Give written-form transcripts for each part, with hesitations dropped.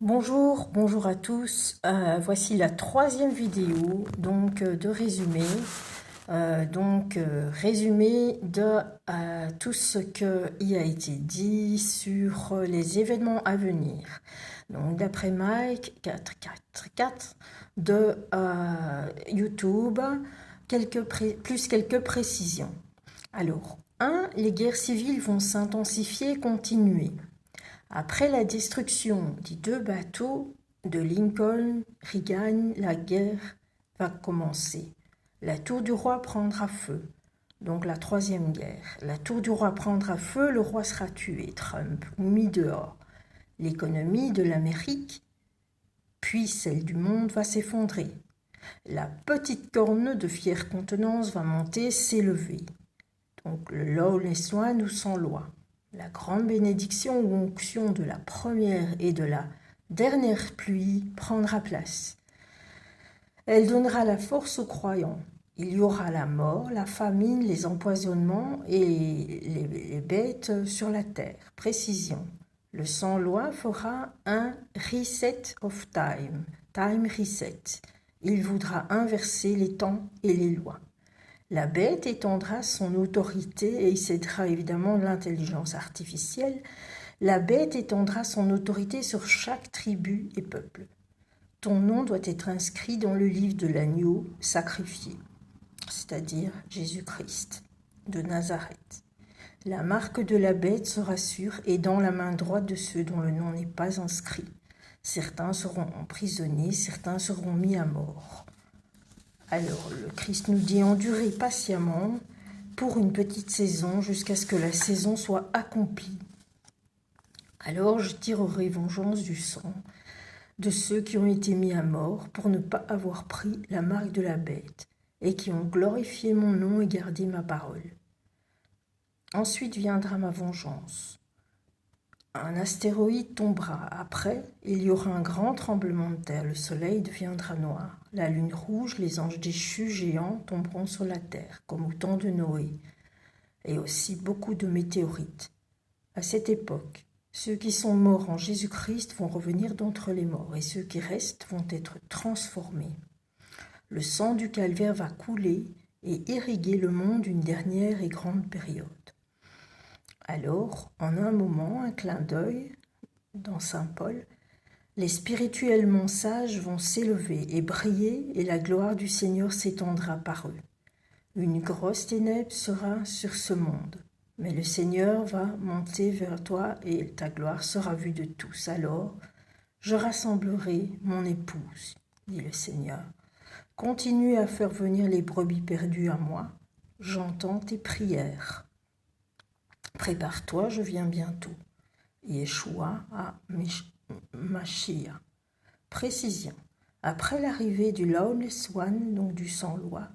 Bonjour à tous. Voici la troisième vidéo de résumé. Résumé de tout ce qui a été dit sur les événements à venir. Donc d'après Mike 444 de YouTube, quelques précisions. Alors, 1. Les guerres civiles vont s'intensifier et continuer. Après la destruction des deux bateaux de Lincoln, Reagan, la guerre va commencer. La tour du roi prendra feu. Donc la troisième guerre. La tour du roi prendra feu, le roi sera tué, Trump, ou mis dehors. L'économie de l'Amérique, puis celle du monde, va s'effondrer. La petite corne de fière contenance va monter, s'élever. Donc le lawless one ou sans loi. La grande bénédiction ou onction de la première et de la dernière pluie prendra place. Elle donnera la force aux croyants. Il y aura la mort, la famine, les empoisonnements et les bêtes sur la terre. Précision. Le sans-loi fera un reset of time, time reset. Il voudra inverser les temps et les lois. La bête étendra son autorité, et il cédera évidemment l'intelligence artificielle, la bête étendra son autorité sur chaque tribu et peuple. Ton nom doit être inscrit dans le livre de l'agneau sacrifié, c'est-à-dire Jésus-Christ de Nazareth. La marque de la bête sera sûre et dans la main droite de ceux dont le nom n'est pas inscrit. Certains seront emprisonnés, certains seront mis à mort. Alors, le Christ nous dit endurer patiemment pour une petite saison jusqu'à ce que la saison soit accomplie. Alors je tirerai vengeance du sang de ceux qui ont été mis à mort pour ne pas avoir pris la marque de la bête et qui ont glorifié mon nom et gardé ma parole. Ensuite viendra ma vengeance. Un astéroïde tombera. Après, il y aura un grand tremblement de terre. Le soleil deviendra noir. La lune rouge, les anges déchus géants tomberont sur la terre, comme au temps de Noé. Et aussi beaucoup de météorites. À cette époque, ceux qui sont morts en Jésus-Christ vont revenir d'entre les morts, et ceux qui restent vont être transformés. Le sang du calvaire va couler et irriguer le monde une dernière et grande période. Alors, en un moment, un clin d'œil, dans saint Paul, les spirituellement sages vont s'élever et briller, et la gloire du Seigneur s'étendra par eux. Une grosse ténèbre sera sur ce monde, mais le Seigneur va monter vers toi et ta gloire sera vue de tous. Alors, je rassemblerai mon épouse, dit le Seigneur. Continue à faire venir les brebis perdues à moi. J'entends tes prières. Prépare-toi, je viens bientôt. Yeshua à Mashiach. Précision. Après l'arrivée du Lawless One, donc du sans-loi,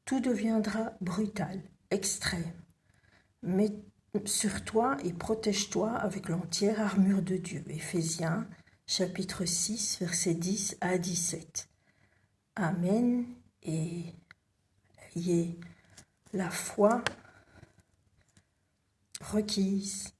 tout deviendra brutal, extrême. Mets sur toi et protège-toi avec l'entière armure de Dieu. Éphésiens, chapitre 6, versets 10 à 17. Amen. Et ayez la foi requise